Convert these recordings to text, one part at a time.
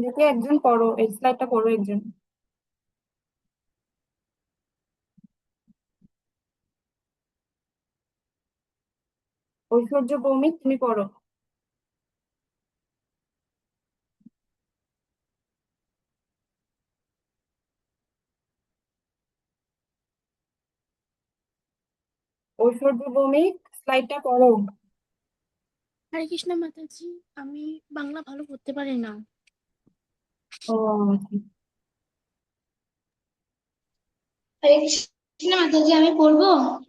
দেখে একজন পড়ো, এই স্লাইডটা পড়ো একজন। ঐশ্বর্য ভৌমিক, তুমি পড়ো। ঐশ্বর্য ভৌমিক, স্লাইডটা পড়ো। হরে কৃষ্ণ মাতাজি। আমি বাংলা ভালো পড়তে পারি না। ও, হরে কৃষ্ণ মাতাজি, আমি পড়বো।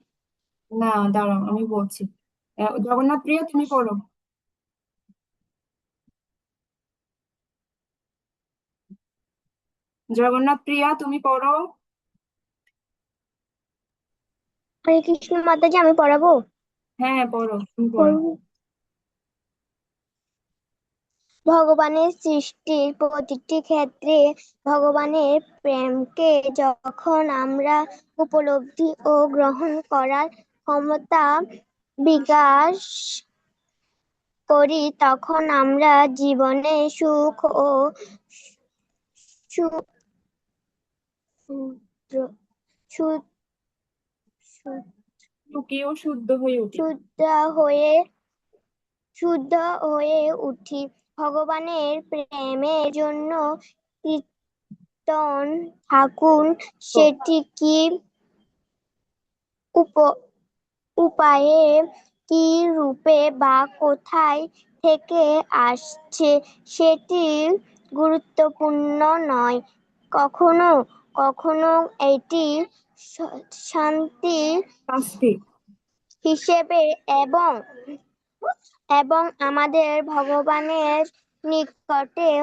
না, দাঁড়াও আমি বলছি। জগন্নাথ প্রিয়, তুমি পড়ো। জগন্নাথ প্রিয়া, তুমি পড়ো। হরে কৃষ্ণ মাতাজি, আমি পড়াবো। হ্যাঁ পড়ো, তুমি পড়ো। পড়বো। ভগবানের সৃষ্টির প্রতিটি ক্ষেত্রে ভগবানের প্রেমকে যখন আমরা উপলব্ধি ও গ্রহণ করার ক্ষমতা বিকাশ করি, তখন আমরা জীবনে সুখ ও সু- শুদ্র- সু- সু- সুখী ও শুদ্ধ হয়ে উঠি। শুদ্ধ হয়ে শুদ্ধ হয়ে উঠি। ভগবানের প্রেমের জন্য কীর্তন থাকুন, তো সেটি কি উপ- উপায়ে, কি রূপে বা কোথায় থেকে আসছে সেটি গুরুত্বপূর্ণ নয়। কখনো কখনো এটি শান্তি শাস্তি। হিসেবে এবং এবং আমাদের ভগবানের নিকটে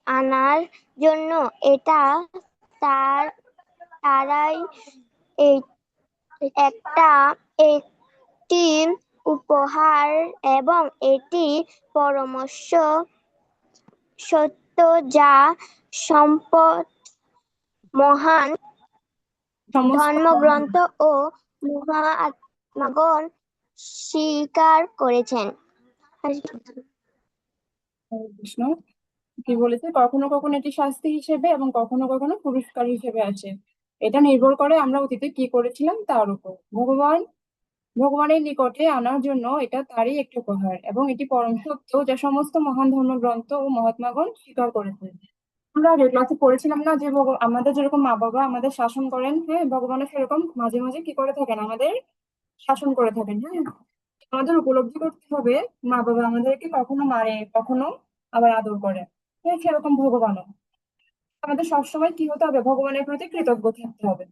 আনার জন্য এটা তার তারাই এই একটা একটি উপহার, এবং এটি পরমর্শ সত্য যা সম্পদ মহান সমস্ত মহান। ধর্মগ্রন্থ ও মহাত্মাগণ স্বীকার করেছেন। হরে কৃষ্ণ। কি বলেছে, কখনো কখনো এটি শাস্তি হিসেবে এবং কখনো কখনো পুরস্কার হিসেবে আসে। এটা নির্ভর করে আমরা অতীতে কি করেছিলাম তার উপর। ভগবানের নিকটে আনার জন্য এটা তারই একটি উপহার, এবং এটি পরম সত্য যা সমস্ত মহান ধর্মগ্রন্থ ও মহাত্মাগণ স্বীকার করেছেন। আমরা আগের ক্লাসে পড়েছিলাম না যে আমাদের যেরকম মা বাবা আমাদের শাসন করেন, হ্যাঁ, ভগবানের সেরকম মাঝে মাঝে কি করে থাকেন, আমাদের শাসন করে থাকেন। হ্যাঁ, আমাদের উপলব্ধি করতে হবে মা বাবা আমাদেরকে কখনো মারে, কখনো আবার আদর করে। হ্যাঁ, সেরকম ভগবানও। আমাদের সবসময় কি হতে হবে, ভগবানের প্রতি কৃতজ্ঞ থাকতে হবে।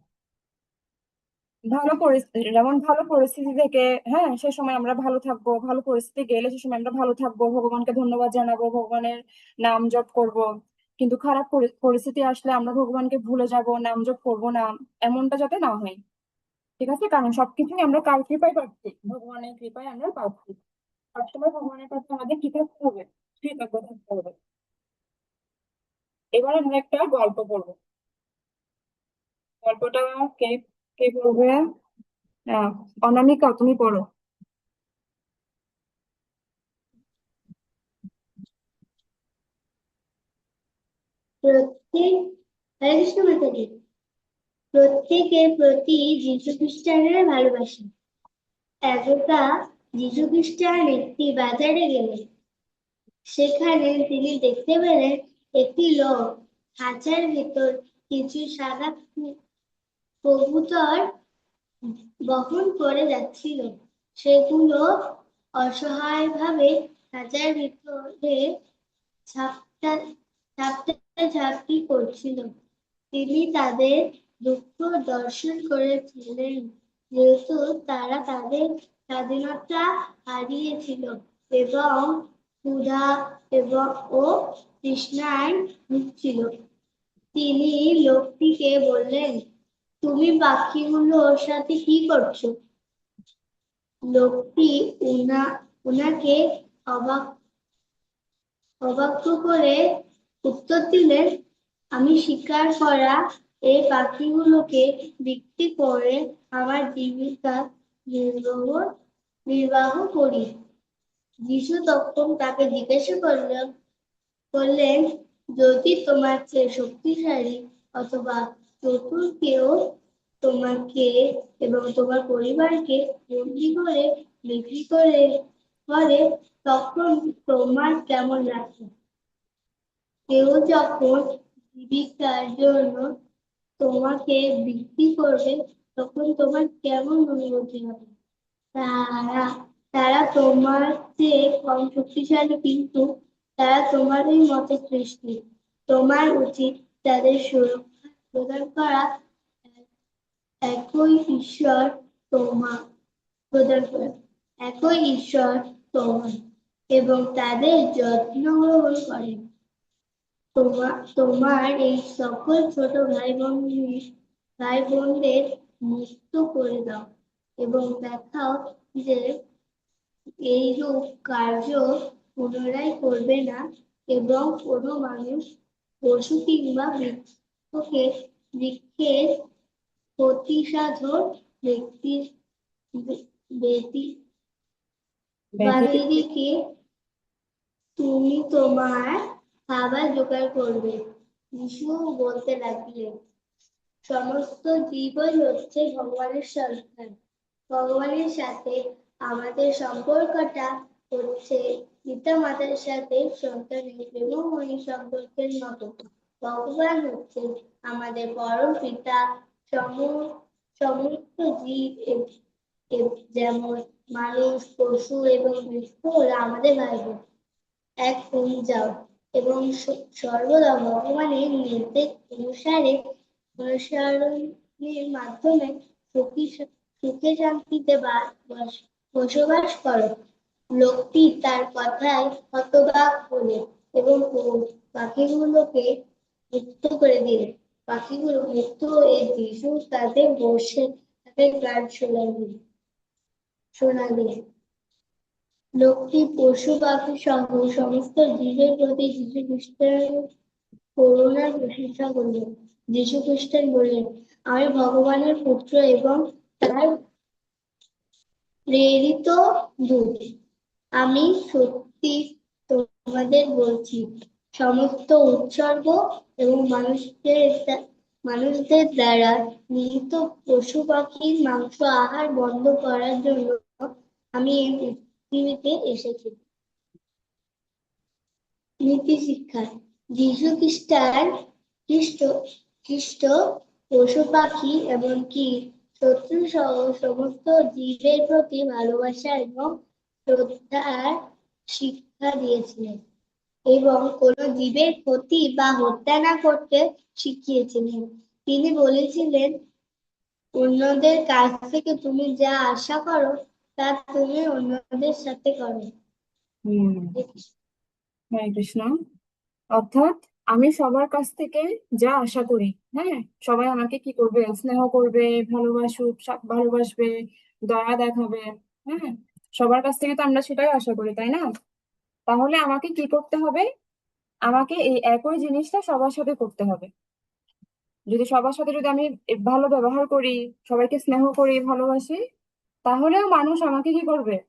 ভালো পরিস্থিতি, যেমন ভালো পরিস্থিতি থেকে, হ্যাঁ, সে সময় আমরা ভালো থাকবো, ভালো পরিস্থিতি গেলে সে সময় আমরা ভালো থাকবো, ভগবানকে ধন্যবাদ জানাবো, ভগবানের নাম জপ করব। কিন্তু খারাপ পরিস্থিতি আসলে আমরা ভগবানকে ভুলে যাব, নাম জপ করবো না, এমনটা যাতে না হয়। ঠিক আছে, কারণ সবকিছুই আমরা কার কৃপায় পাচ্ছি, ভগবানের কৃপায় আমরা পাচ্ছি। সবসময় ভগবানের কাছে আমাদের কি থাকতে হবে, কৃতজ্ঞ থাকতে হবে। এবার আমরা একটা গল্প পড়বো। গল্পটা কে কে পড়বে? আহ অনামিকা, তুমি পড়ো। প্রত্যেক হরে কৃষ্ণ মাতাজি, প্রত্যেকের প্রতি যীশু খ্রিস্টানের ভালোবাসা। একদা যীশু খ্রিস্টান একটি বাজারে গেলেন। সেখানে তিনি দেখতে পেলেন একটি লোক খাঁচার ভিতর কিছু সাদা কবুতর বহন করে যাচ্ছিল। সেগুলো অসহায়ভাবে খাঁচার ভিতরে ঝাপটা ঝাপটি করছিল। তিনি তাদের দুঃখ দর্শন করেছিলেন, যেহেতু তারা তাদের স্বাধীনতা হারিয়েছিল এবং ক্ষুধা এবং ও তৃষ্ণায় ভুগছিল। তিনি লোকটিকে বললেন, তুমি পাখিগুলোর সাথে কি করছো? লোকটি উনাকে অবাক অবাক করে উত্তর দিলেন, আমি শিকার করা এই পাখিগুলোকে বিক্রি করে আমার জীবিকা নির্বাহ নির্বাহ করি। যিশু তখন তাকে জিজ্ঞাসা করলেন, যদি তোমার চেয়ে শক্তিশালী অথবা চতুর কেউ তোমাকে এবং তোমার পরিবারকে বন্দি করে বিক্রি করে তখন তোমার কেমন লাগবে? কেউ যখন জীবিকার জন্য তোমাকে বিক্রি করবে তখন তোমার কেমন অনুভূতি হবে? তারা তারা তোমার চেয়ে কম শক্তিশালী, কিন্তু তারা তোমারই মতো সৃষ্টি। তোমার উচিত তাদের সুরক্ষা প্রদান করা। একই ঈশ্বর তোমার প্রদান করেন একই ঈশ্বর তোমার এবং তাদের যত্ন গ্রহণ করেন। তোমার এই সকল ছোট ভাই বোনদের মুক্ত করে দাও এবং দেখাও যে এইরূপ কার্য পুনরায় করবে না, এবং কোনো মানুষ, পশু কিংবা বৃক্ষের প্রতিসাধক ব্যক্তির ব্যতি- ব্যতীত বাহিনীকে তুমি তোমার খাবার জোগাড় করবে। যিশু বলতে লাগলেন, সমস্ত জীবই হচ্ছে ভগবানের সন্তান। ভগবানের সাথে আমাদের সম্পর্কটা হচ্ছে পিতা মাতার সাথে সন্তানের প্রেমময়ী সম্পর্কের মতো। ভগবান হচ্ছে আমাদের পরম পিতা। সমস্ত জীব যেমন মানুষ, পশু এবং বৃক্ষ হলো আমাদের ভাই বোন। এখন যাও এবং সর্বদা ভগবানের নির্দেশ অনুসরণের মাধ্যমে সুখে শান্তিতে বসবাস করো। লোকটি তার কথায় হতবাক হলে এবং পাখিগুলোকে মুক্ত করে দিলে। পাখিগুলো মুক্ত হয়ে যিশু তাদের বসে তাদের গান শোনালেন। লোকটি পশু পাখি সহ সমস্ত জীবের প্রতি যীশু খ্রিস্টের করুণার প্রশংসা করলেন। যীশু খ্রিস্টের বললেন, আমি ভগবানের পুত্র এবং তার প্রেরিত দূত। আমি সত্যি তোমাদের বলছি, সমস্ত উৎসর্গ এবং মানুষদের দ্বারা নিহিত পশু পাখির মাংস আহার বন্ধ করার জন্য আমি এই পৃথিবীতে এসেছি। নীতি শিক্ষা। যীশু খ্রিস্ট পশু পাখি এমনকি শত্রু সহ সমস্ত জীবের প্রতি ভালোবাসা এবং শ্রদ্ধার শিক্ষা দিয়েছিলেন এবং কোনো জীবের ক্ষতি বা হত্যা না করতে শিখিয়েছিলেন। তিনি বলেছিলেন, অন্যদের কাছ থেকে তুমি যা আশা করো তা তুমি অন্যদের সাথে করো। হম হরে কৃষ্ণ। অর্থাৎ আমি সবার কাছ থেকে যা আশা করি, হ্যাঁ, সবাই আমাকে কি করবে, স্নেহ করবে, ভালোবাসবে, দয়া দেখাবে, হ্যাঁ, সবার কাছ থেকে তো আমরা সেটাই আশা করি, তাই না? তাহলে আমাকে কি করতে হবে? আমাকে এই একই জিনিসটা সবার সাথে করতে হবে। সবার সাথে যদি আমি ভালো ব্যবহার করি, সবাইকে স্নেহ করি, ভালোবাসি, তাহলেও মানুষ আমাকে কি করবে?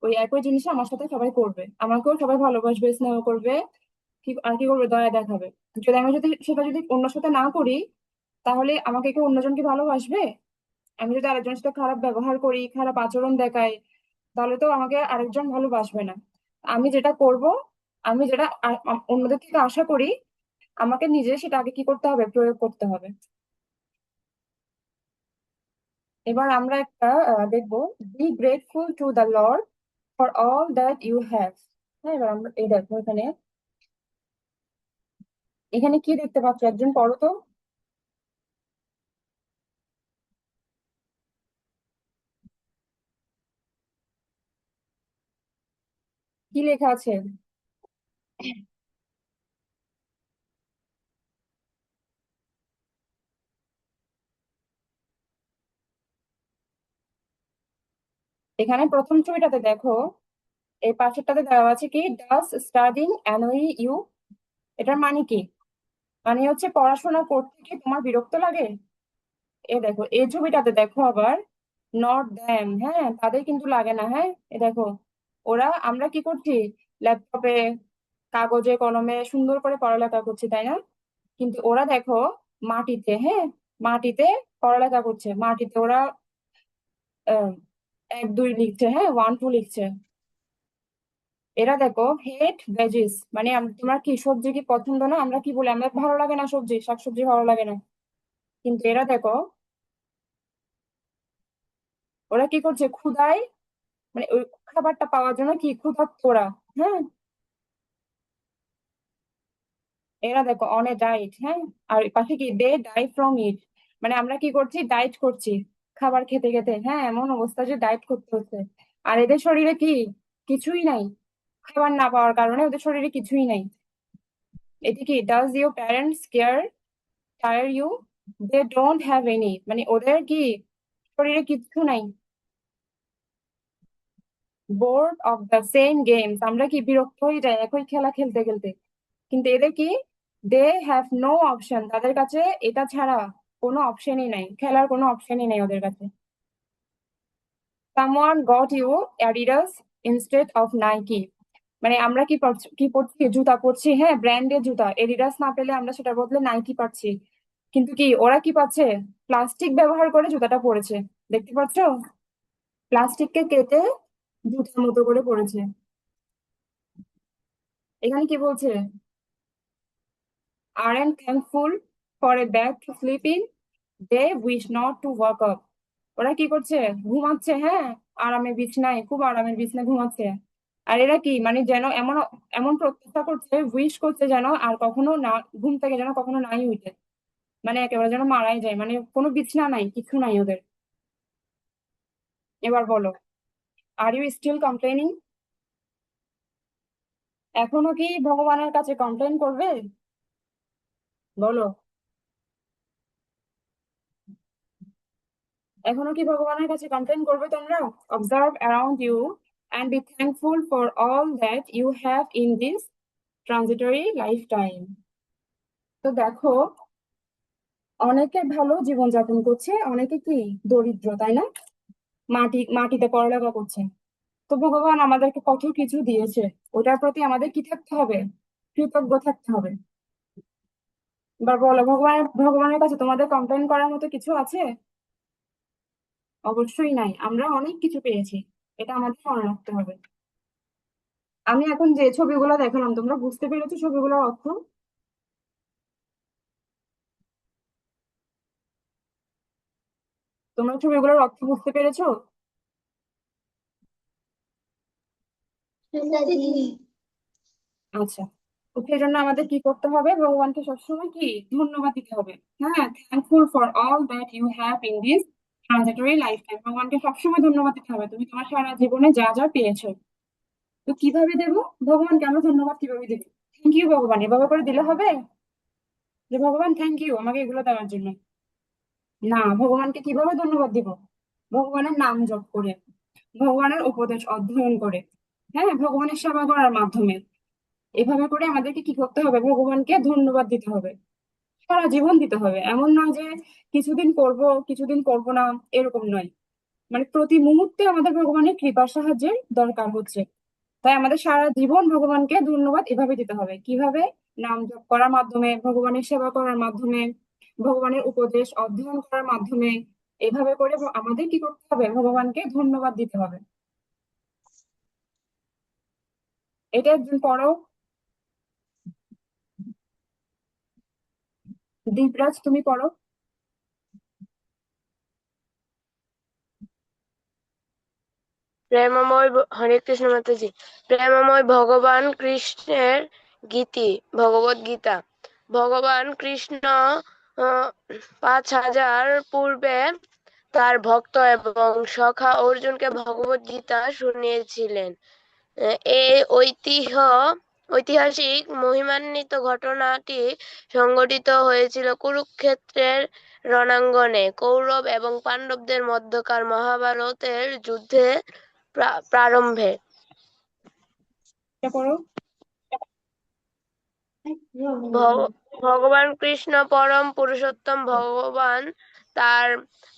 ওই একই জিনিস আমার সাথে সবাই করবে, আমাকেও সবাই ভালোবাসবে, স্নেহ করবে, কি করবে, দয়া দেখাবে। সেটা যদি অন্যর সাথে না করি, তাহলে আমাকে কি অন্যজন কি ভালোবাসবে? আমি যদি আরেকজনের সাথে খারাপ ব্যবহার করি, খারাপ আচরণ দেখাই, তাহলে তো আমাকে আরেকজন ভালোবাসবে না। আমি যেটা করব, আমি যেটা অন্যদের থেকে আশা করি, আমাকে নিজে সেটা আগে কি করতে হবে, প্রয়োগ করতে হবে। এবার আমরা একটা দেখবো, be grateful to the lord for all that you have. হ্যাঁ, এবার আমরা এই দেখো, এখানে এখানে কি দেখতে পাচ্ছ, একজন পড়ো তো। কি লেখা আছে? এখানে প্রথম ছবিটাতে দেখো, এই পাশেরটাতে দেওয়া আছে কি, ডাজ স্টাডিং অ্যানোই ইউ। এটার মানে কি? মানে হচ্ছে, পড়াশোনা করতে কি তোমার বিরক্ত লাগে? এ দেখো, এই ছবিটাতে দেখো আবার, নট দ্যাম, হ্যাঁ, তাদের কিন্তু লাগে না। হ্যাঁ, এ দেখো, আমরা কি করছি, ল্যাপটপে কাগজে কলমে সুন্দর করে পড়ালেখা করছি, তাই না? কিন্তু ওরা দেখো মাটিতে, হ্যাঁ, মাটিতে পড়ালেখা করছে, মাটিতে ওরা আহ, 1 2 লিখছে, হ্যাঁ, 1 2 লিখছে। এরা দেখো হেট ভেজিস, মানে তোমার কি সবজি কি পছন্দ না? আমরা কি বলি, আমাদের ভালো লাগে না সবজি, শাকসবজি ভালো লাগে না। কিন্তু এরা দেখো ওরা কি করছে, ক্ষুধায়, মানে ওই খাবারটা পাওয়ার জন্য কি ক্ষুধার্ত ওরা, হ্যাঁ। এরা দেখো অন এ ডায়েট, হ্যাঁ। আর পাশে কি দে ডাই ফ্রম ইট, মানে আমরা কি করছি, ডায়েট করছি খাবার খেতে খেতে, হ্যাঁ, এমন অবস্থা যে ডায়েট করতে হচ্ছে। আর এদের শরীরে কি কিছুই নাই, খাবার না পাওয়ার কারণে ওদের শরীরে কিছুই নাই। এটা কি does your parents care tire you, they don't have any, মানে ওদের কি শরীরে কিচ্ছু নাই। Bored of the same games, আমরা কি বিরক্ত হয়ে যাই একই খেলা খেলতে খেলতে। কিন্তু এদের কি, দে হ্যাভ নো অপশন, তাদের কাছে এটা ছাড়া কোনো অপশনই নাই, খেলার কোনো অপশনই নেই ওদের কাছে। Someone got you Adidas instead of Nike, মানে আমরা কি পড়ছি, জুতা পরছি, হ্যাঁ, ব্র্যান্ডের জুতা, এডিডাস না পেলে আমরা সেটার বদলে নাইকি পাচ্ছি। কিন্তু কি ওরা কি পাচ্ছে, প্লাস্টিক ব্যবহার করে জুতাটা পরেছে, দেখতে পাচ্ছ, প্লাস্টিককে কেটে জুতার মতো করে পরেছে। এখানে কি বলছে, aren't thankful for a bed to sleep in, they wish not to wake up, ওরা কি করছে, ঘুমাচ্ছে, হ্যাঁ, আরামে বিছনায়, খুব আরামের বিছনায় ঘুমাচ্ছে। আর এরা কি, মানে যেন এমন এমন প্রত্যাশা করছে, উইশ করছে যেন আর কখনো না, ঘুম থেকে যেন কখনো নাই উঠে, মানে একেবারে যেন মারাই যায়, মানে কোনো বিছনা নাই, কিছু নাই ওদের। এবার বলো, আর ইউ স্টিল কমপ্লেনিং, এখনো কি ভগবানের কাছে কমপ্লেন করবে? বলো, এখনো কি ভগবানের কাছে কমপ্লেন করবে তোমরা? Observe around you and be thankful for all that you have in this transitory life time. তো দেখো, অনেকে ভালো জীবনযাপন করছে, অনেকে কি দরিদ্র, তাই না? মাটিতে পড়ালেখা করছে। তো ভগবান আমাদেরকে কত কিছু দিয়েছে, ওটার প্রতি আমাদের কি থাকতে হবে, কৃতজ্ঞ থাকতে হবে। এবার বলো, ভগবানের কাছে তোমাদের কমপ্লেন করার মতো কিছু আছে? অবশ্যই নাই, আমরা অনেক কিছু পেয়েছি, এটা আমাদের মনে রাখতে হবে। আমি এখন যে ছবিগুলো দেখালাম, তোমরা বুঝতে পেরেছো ছবিগুলোর অর্থ? তোমরা ছবিগুলোর অর্থ বুঝতে পেরেছো? জি। আচ্ছা, তো সেই জন্য আমাদের কি করতে হবে, ভগবানকে সবসময় কি ধন্যবাদ দিতে হবে, হ্যাঁ, thankful for all that you have in this transitory life time, ভগবানকে সবসময় ধন্যবাদ দিতে হবে তুমি তোমার সারা জীবনে যা যা পেয়েছো। তো কিভাবে দেবো ভগবানকে আমরা ধন্যবাদ, কিভাবে দেবো? থ্যাংক ইউ ভগবান এভাবে করে দিলে হবে, যে ভগবান থ্যাংক ইউ আমাকে এগুলো দেওয়ার জন্য? না, ভগবানকে কিভাবে ধন্যবাদ দিব, ভগবানের নাম জপ করে, ভগবানের উপদেশ অধ্যয়ন করে, হ্যাঁ, ভগবানের সেবা করার মাধ্যমে। এভাবে করে আমাদেরকে কি করতে হবে, ভগবানকে ধন্যবাদ দিতে হবে, সারা জীবন দিতে হবে। এমন নয় যে কিছুদিন করব কিছুদিন করব না, এরকম নয়, মানে প্রতি মুহূর্তে আমাদের ভগবানের কৃপার সাহায্যের দরকার হচ্ছে। তাই আমাদের সারা জীবন ভগবানকে ধন্যবাদ এভাবে দিতে হবে, কিভাবে, নাম জপ করার মাধ্যমে, ভগবানের সেবা করার মাধ্যমে, ভগবানের উপদেশ অধ্যয়ন করার মাধ্যমে। এভাবে করে আমাদের কি করতে হবে, ভগবানকে ধন্যবাদ দিতে হবে। এটা একদিন পড়ো, দীপরাজ তুমি পড়ো। হরে কৃষ্ণ মাতাজি। প্রেমময় ভগবান কৃষ্ণের গীতি, ভগবত গীতা। ভগবান কৃষ্ণ 5000 পূর্বে তার ভক্ত এবং সখা অর্জুনকে ভগবত গীতা শুনিয়েছিলেন। এই ঐতিহাসিক মহিমান্বিত ঘটনাটি সংঘটিত হয়েছিল কুরুক্ষেত্রের রণাঙ্গনে, কৌরব এবং পাণ্ডবদের মধ্যকার মহাভারতের যুদ্ধের প্রারম্ভে। এটা পড়ো। ভগবান কৃষ্ণ পরম পুরুষোত্তম ভগবান তার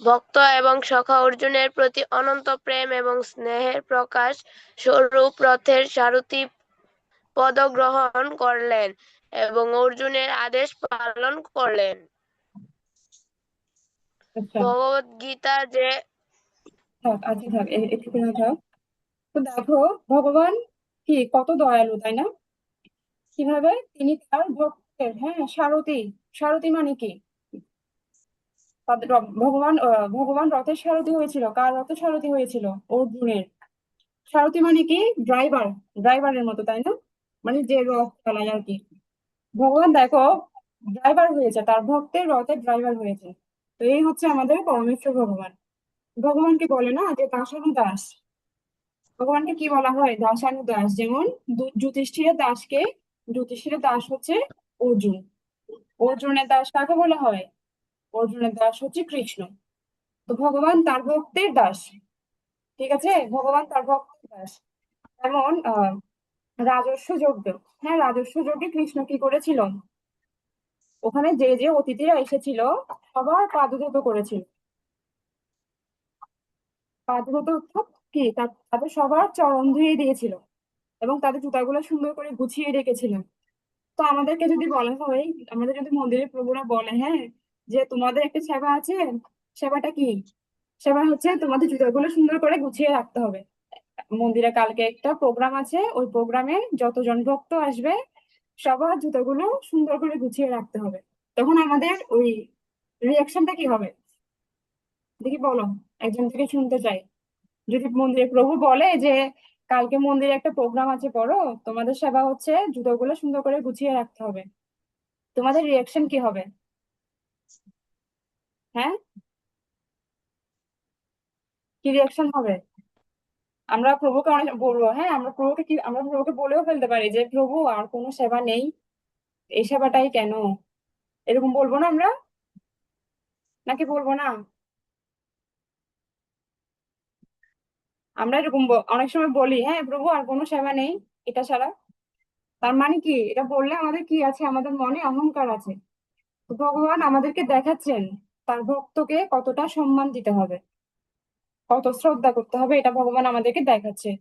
ভক্ত এবং সখা অর্জুনের প্রতি অনন্ত প্রেম এবং স্নেহের প্রকাশ স্বরূপ রথের সারথি পদগ্রহণ করলেন এবং অর্জুনের আদেশ পালন করলেন। আচ্ছা, ভগবত গীতা যে থাক আচ্ছা থাক একটুখানি থাক। তো দেখো, ভগবান কি কত দয়ালু, তাই না? কিভাবে তিনি তার ভক্তের, হ্যাঁ, সারথি। সারথি মানে কি? তাদের ভগবান রথের সারথি হয়েছিল। কার রথের সারথি হয়েছিল? অর্জুনের। সারথি মানে কি? ড্রাইভার। ড্রাইভারের মতো, তাই না? মানে যে রথ চালায় আর কি। ভগবান দেখো ড্রাইভার হয়েছে, তার ভক্তের রথের ড্রাইভার হয়েছে। তো এই হচ্ছে আমাদের পরমেশ্বর ভগবান। ভগবানকে বলে না যে দাসানু দাস। ভগবানকে কি বলা হয়? দাসানু দাস। যেমন যুধিষ্ঠিরের দাসকে, যুধিষ্ঠিরের দাস হচ্ছে অর্জুন। অর্জুনের দাস কাকে বলা হয়? অর্জুনের দাস হচ্ছে কৃষ্ণ। তো ভগবান তার ভক্তের দাস। ঠিক আছে, ভগবান তার ভক্তের দাস। যেমন রাজস্ব যজ্ঞ। হ্যাঁ, রাজস্ব যজ্ঞে কৃষ্ণ কি করেছিল? ওখানে যে যে অতিথিরা এসেছিল সবার পাদধৌত করেছিল। পাদধৌত অর্থাৎ কি? তাদের সবার চরণ ধুয়ে দিয়েছিল এবং তাদের জুতাগুলো সুন্দর করে গুছিয়ে রেখেছিলেন। তো আমাদেরকে যদি বলা হয়, আমাদের যদি মন্দিরের প্রভুরা বলে, হ্যাঁ, যে তোমাদের একটা সেবা আছে, সেবাটা কি? সেবা হচ্ছে তোমাদের জুতাগুলো সুন্দর করে গুছিয়ে রাখতে হবে। মন্দিরে কালকে একটা প্রোগ্রাম আছে, ওই প্রোগ্রামে যতজন ভক্ত আসবে সবার জুতোগুলো সুন্দর করে গুছিয়ে রাখতে হবে। তখন আমাদের ওই রিয়াকশনটা কি হবে? দেখি বলো, একজন থেকে শুনতে চাই। যদি মন্দিরের প্রভু বলে যে কালকে মন্দিরে একটা প্রোগ্রাম আছে, পড়ো, তোমাদের সেবা হচ্ছে জুতোগুলো সুন্দর করে গুছিয়ে রাখতে হবে, তোমাদের রিয়াকশন কি হবে? হ্যাঁ, কি রিয়াকশন হবে? আমরা প্রভুকে অনেক বলবো, হ্যাঁ, আমরা প্রভুকে বলেও ফেলতে পারি যে প্রভু আর কোনো সেবা নেই, এই সেবাটাই কেন? এরকম বলবো না আমরা? নাকি বলবো না? আমরা এরকম অনেক সময় বলি, হ্যাঁ প্রভু আর কোনো সেবা নেই এটা ছাড়া। তার মানে কি? এটা বললে আমাদের কি আছে? আমাদের মনে অহংকার আছে। তো ভগবান আমাদেরকে দেখাচ্ছেন তার ভক্তকে কতটা সম্মান দিতে হবে, কত শ্রদ্ধা করতে হবে, এটা ভগবান আমাদেরকে দেখাচ্ছে।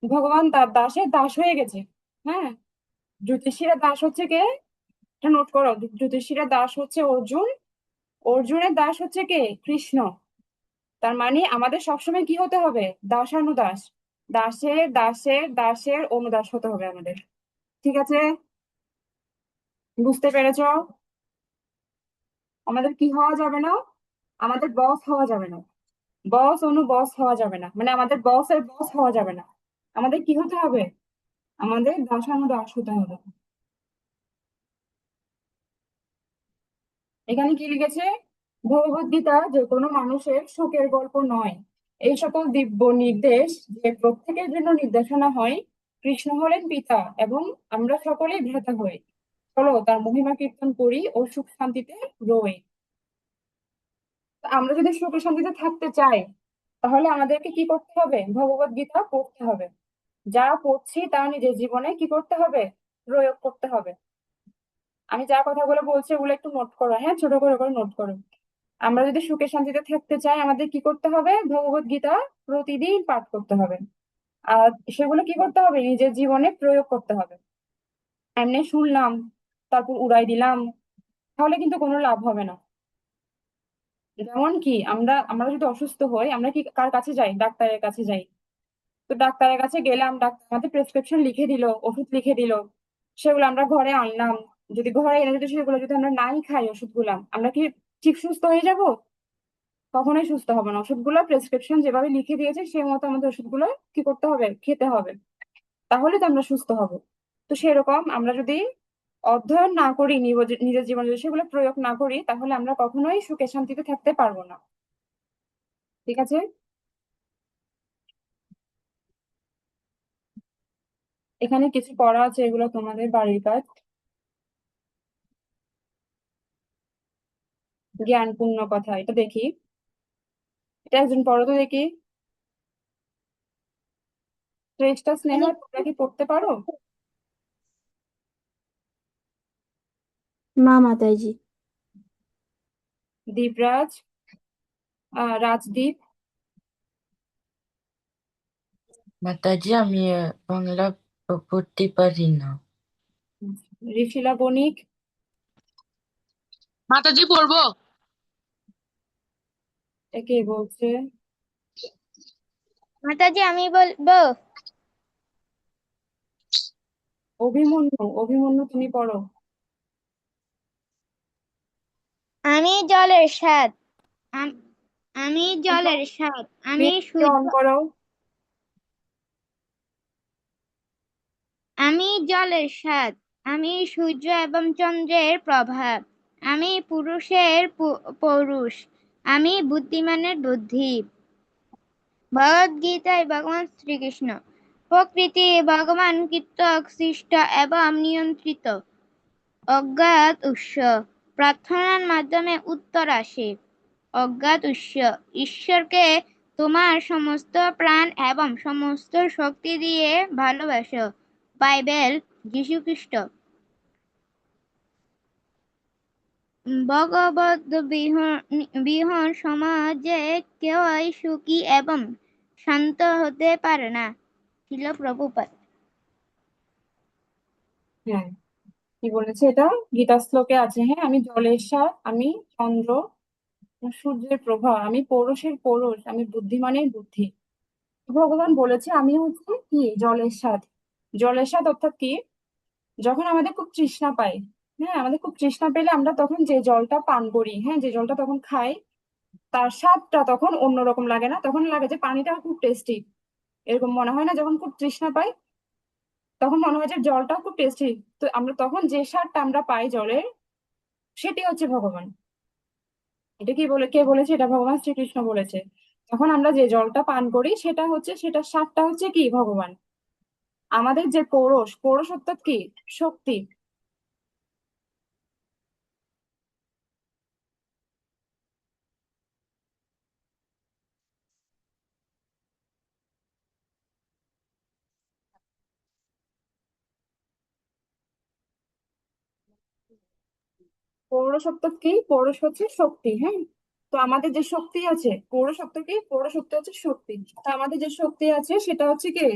ভগবান তার দাসের দাস হয়ে গেছে। হ্যাঁ, যুধিষ্ঠিরের দাস হচ্ছে কে? এটা নোট করো, যুধিষ্ঠিরের দাস হচ্ছে অর্জুন। অর্জুনের দাস হচ্ছে কে? কৃষ্ণ। তার মানে আমাদের সবসময় কি হতে হবে? দাসানুদাস। দাসের দাসের দাসের অনুদাস হতে হবে আমাদের। ঠিক আছে, বুঝতে পেরেছো? আমাদের কি হওয়া যাবে না? আমাদের বস হওয়া যাবে না। বস অনু বস হওয়া যাবে না, মানে আমাদের বসের বস হওয়া যাবে না। আমাদের কি হতে হবে? আমাদের দাসানুদাস হতে হবে। এখানে কি লিখেছে? ভগবদ গীতা যে কোনো মানুষের সুখের গল্প নয়। এই সকল দিব্য নির্দেশ যে প্রত্যেকের জন্য নির্দেশনা হয়। কৃষ্ণ হলেন পিতা এবং আমরা সকলেই ভ্রাতা হই। চলো তার মহিমা কীর্তন করি ও সুখ শান্তিতে রই। তা আমরা যদি সুখে শান্তিতে থাকতে চাই তাহলে আমাদেরকে কি করতে হবে? ভগবদ গীতা পড়তে হবে। যা পড়ছি তা নিজের জীবনে কি করতে হবে? প্রয়োগ করতে হবে। আমি যা কথাগুলো বলছি ওগুলো একটু নোট করো, হ্যাঁ, ছোট করে করে নোট করো। আমরা যদি সুখে শান্তিতে থাকতে চাই আমাদের কি করতে হবে? ভগবদ গীতা প্রতিদিন পাঠ করতে হবে। আর সেগুলো কি করতে হবে? নিজের জীবনে প্রয়োগ করতে হবে। এমনি শুনলাম তারপর উড়াই দিলাম, তাহলে কিন্তু কোনো লাভ হবে না। যেমন কি আমরা আমরা যদি অসুস্থ হই আমরা কি কার কাছে যাই? ডাক্তারের কাছে যাই। তো ডাক্তারের কাছে গেলাম, ডাক্তার আমাদের প্রেসক্রিপশন লিখে দিল, ওষুধ লিখে দিল, সেগুলো আমরা ঘরে আনলাম। যদি ঘরে এনে যদি সেগুলো যদি আমরা নাই খাই ওষুধগুলা, আমরা কি ঠিক সুস্থ হয়ে যাব? কখনোই সুস্থ হবে না। ওষুধগুলো প্রেসক্রিপশন যেভাবে লিখে দিয়েছে সেই মতো আমাদের ওষুধগুলো কি করতে হবে? খেতে হবে। তাহলে তো আমরা সুস্থ হব। তো সেরকম আমরা যদি অধ্যয়ন না করি, নিজের জীবনে যদি সেগুলো প্রয়োগ না করি তাহলে আমরা কখনোই সুখে শান্তিতে থাকতে পারবো না। ঠিক আছে, এখানে কিছু পড়া আছে, এগুলো তোমাদের বাড়ির কাজ। জ্ঞানপূর্ণ কথা, এটা দেখি। এটা একজন পড়ো তো দেখি। শ্রেষ্ঠা স্নেহ, তোমরা কি পড়তে পারো? মা মাতাজি। দীপরাজ, রাজদীপ, মাতাজি, আমি বাংলা পড়তে পারি না। ঋষিলা বণিক, মাতাজি পড়বো। একে বলছে? মাতাজি আমি বলবো। অভিমন্যু, অভিমন্যু তুমি পড়ো। আমি জলের স্বাদ। আমি জলের স্বাদ। আমি বিদ্যুৎ সূর্য। অন করো। আমি জলের স্বাদ। আমি সূর্য এবং চন্দ্রের প্রভাব। আমি পুরুষের পৌরুষ। আমি বুদ্ধিমানের বুদ্ধি। ভগবদ্গীতায় ভগবান শ্রীকৃষ্ণ। প্রকৃতি ভগবান কর্তৃক সৃষ্ট এবং নিয়ন্ত্রিত। অজ্ঞাত উৎস। প্রার্থনার মাধ্যমে উত্তর আসে। অজ্ঞাত উৎস। ঈশ্বরকে তোমার সমস্ত প্রাণ এবং সমস্ত শক্তি দিয়ে ভালোবাসো। বাইবেল, যীশুখ্রিস্ট। ভগবদ বিহীন সমাজে কেউই সুখী এবং শান্ত হতে পারে না। শিল প্রভুপাদ। হ্যাঁ, কি বলেছে এটা? গীতা শ্লোকে আছে। হ্যাঁ, আমি জলের স্বাদ, আমি চন্দ্র, সূর্যের প্রভা, আমি পৌরুষের পৌরুষ, আমি বুদ্ধিমানের বুদ্ধি। ভগবান বলেছে আমি হচ্ছে কি জলের স্বাদ। জলের স্বাদ অর্থাৎ কি? যখন আমাদের খুব তৃষ্ণা পায়, হ্যাঁ, আমাদের খুব তৃষ্ণা পেলে আমরা তখন যে জলটা পান করি, হ্যাঁ, যে জলটা তখন খাই, তার স্বাদটা তখন অন্যরকম লাগে না? তখন লাগে যে পানিটা খুব টেস্টি। এরকম মনে হয় না? যখন খুব তৃষ্ণা পাই তখন মনে হয় যে জলটা খুব টেস্টি। তো আমরা তখন যে স্বাদটা আমরা পাই জলের, সেটি হচ্ছে ভগবান। এটা কে বলেছে? এটা ভগবান শ্রীকৃষ্ণ বলেছে। তখন আমরা যে জলটা পান করি সেটার স্বাদটা হচ্ছে কি ভগবান। আমাদের যে পৌরষ, পৌরষ অর্থাৎ কি? শক্তি। পৌরষ অর্থাৎ কি? পৌরষ হচ্ছে শক্তি, হ্যাঁ। তো আমাদের যে শক্তি আছে, পৌরষ অর্থাৎ কি? পৌরষ অর্থ হচ্ছে শক্তি। তো আমাদের যে শক্তি আছে সেটা হচ্ছে কি?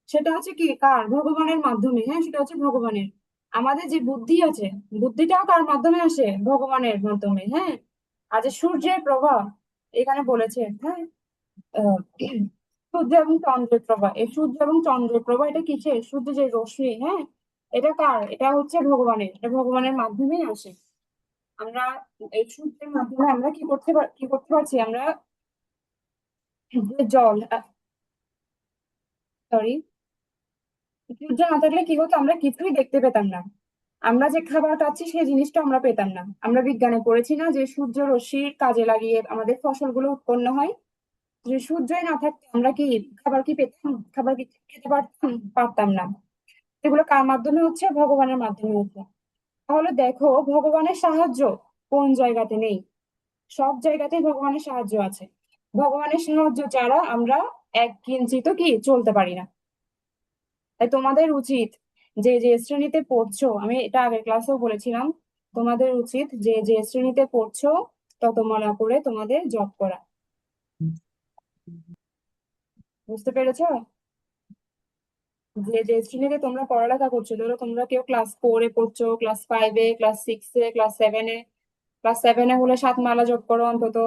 সেটা হচ্ছে কি কার? ভগবানের মাধ্যমে, হ্যাঁ, সেটা হচ্ছে ভগবানের। আমাদের যে বুদ্ধি আছে, বুদ্ধিটাও কার মাধ্যমে আসে? ভগবানের মাধ্যমে, হ্যাঁ। আর যে সূর্যের প্রভাব এখানে বলেছে, হ্যাঁ, আহ, সূর্য এবং চন্দ্রের প্রভা, এই সূর্য এবং চন্দ্রের প্রভা এটা কিসের? সূর্য যে রশ্মি, হ্যাঁ, এটা কার? এটা হচ্ছে ভগবানের। এটা ভগবানের মাধ্যমেই আসে। আমরা এই সূর্যের মাধ্যমে আমরা কি করতে পারছি? আমরা যে জল, সরি, সূর্য না থাকলে কি হতো? আমরা কিছুই দেখতে পেতাম না। আমরা যে খাবার খাচ্ছি সেই জিনিসটা আমরা পেতাম না। আমরা বিজ্ঞানে পড়েছি না যে সূর্য রশ্মির কাজে লাগিয়ে আমাদের ফসলগুলো উৎপন্ন হয়। যে সূর্যই না থাকতো আমরা কি খাবার কি পেতাম? খাবার কি খেতে পারতাম? পারতাম না। এগুলো কার মাধ্যমে হচ্ছে? ভগবানের মাধ্যমে হচ্ছে। তাহলে দেখো ভগবানের সাহায্য কোন জায়গাতে নেই? সব জায়গাতেই ভগবানের সাহায্য আছে। ভগবানের সাহায্য ছাড়া আমরা এক কিঞ্চিত কি চলতে পারি না। তাই তোমাদের উচিত যে যে শ্রেণীতে পড়ছো, আমি এটা আগের ক্লাসেও বলেছিলাম, তোমাদের উচিত যে যে শ্রেণীতে পড়ছো ততমালা করে তোমাদের জব করা। বুঝতে পেরেছো? যে যে শ্রেণীতে তোমরা পড়ালেখা করছো, ধরো তোমরা কেউ ক্লাস 4-এ পড়ছো, ক্লাস 5-এ, ক্লাস 6-এ, ক্লাস 7-এ। ক্লাস 7-এ হলে 7 মালা জপ করো অন্তত।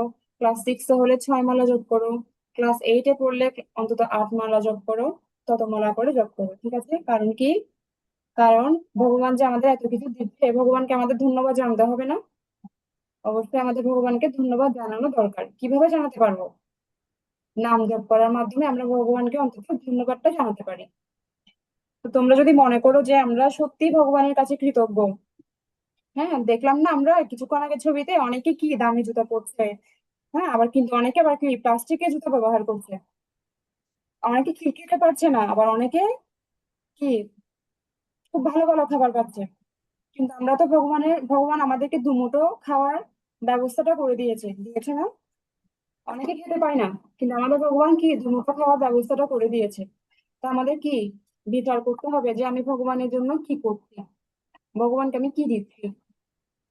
ক্লাস 6-এ হলে 6 মালা জপ করো। ক্লাস 8-এ পড়লে অন্তত 8 মালা জপ করো। ততমালা করে জপ করো, ঠিক আছে? কারণ কি? কারণ ভগবান যে আমাদের এত কিছু দিচ্ছে, ভগবানকে আমাদের ধন্যবাদ জানাতে হবে না? অবশ্যই আমাদের ভগবানকে ধন্যবাদ জানানো দরকার। কিভাবে জানাতে পারবো? নাম জপ করার মাধ্যমে আমরা ভগবানকে অন্তত ধন্যবাদটা জানাতে পারি। তো তোমরা যদি মনে করো যে আমরা সত্যি ভগবানের কাছে কৃতজ্ঞ, হ্যাঁ, দেখলাম না আমরা কিছুক্ষণ আগে ছবিতে অনেকে কি দামি জুতা পরছে, হ্যাঁ, আবার কিন্তু অনেকে আবার কি প্লাস্টিকের জুতা ব্যবহার করছে। অনেকে খেতে পারছে না, আবার অনেকে কি খুব ভালো ভালো খাবার পাচ্ছে। কিন্তু আমরা তো ভগবান আমাদেরকে দুমুঠো খাওয়ার ব্যবস্থাটা করে দিয়েছে না? অনেকে খেতে পায় না, কিন্তু আমাদের ভগবান কি দুমুঠো খাওয়ার ব্যবস্থাটা করে দিয়েছে। তা আমাদের কি বিচার করতে হবে যে আমি ভগবানের জন্য কি করছি, ভগবানকে আমি কি দিচ্ছি।